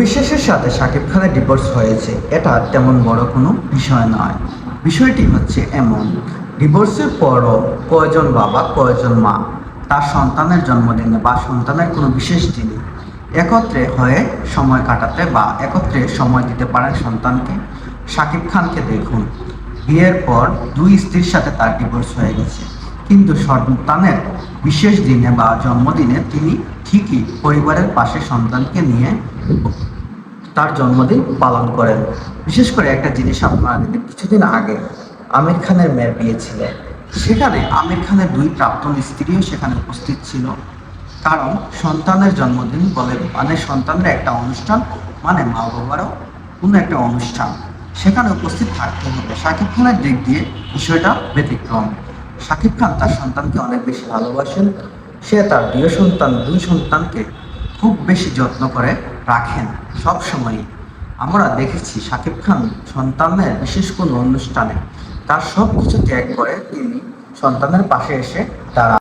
বিশেষের সাথে শাকিব খানের ডিভোর্স হয়েছে, এটা তেমন বড় কোনো বিষয় নয়। বিষয়টি হচ্ছে এমন, ডিভোর্সের পরও কয়জন বাবা কয়জন মা তার সন্তানের জন্মদিনে বা সন্তানের কোনো বিশেষ দিনে একত্রে হয়ে সময় কাটাতে বা একত্রে সময় দিতে পারেন সন্তানকে। শাকিব খানকে দেখুন, বিয়ের পর দুই স্ত্রীর সাথে তার ডিভোর্স হয়ে গেছে, কিন্তু সন্তানের বিশেষ দিনে বা জন্মদিনে তিনি ঠিকই পরিবারের পাশে সন্তানকে নিয়ে তার জন্মদিন পালন করেন। বিশেষ করে একটা জিনিস আপনারা দেখবেন, কিছুদিন আগে আমির খানের মেয়ের বিয়ে ছিল, সেখানে আমির খানের দুই প্রাক্তন স্ত্রীও সেখানে উপস্থিত ছিল। কারণ সন্তানের জন্মদিন বলে মানে সন্তানের একটা অনুষ্ঠান, মানে মা বাবারও কোনো একটা অনুষ্ঠান, সেখানে উপস্থিত থাকতে হবে। শাকিব খানের দিক দিয়ে বিষয়টা ব্যতিক্রম। শাকিব খান তার সন্তানকে অনেক বেশি ভালোবাসেন। সে তার দুই সন্তানকে খুব বেশি যত্ন করে রাখেন সব সময়ই। আমরা দেখেছি শাকিব খান সন্তানের বিশেষ কোনো অনুষ্ঠানে তার সব কিছু ত্যাগ করে তিনি সন্তানের পাশে এসে দাঁড়ান।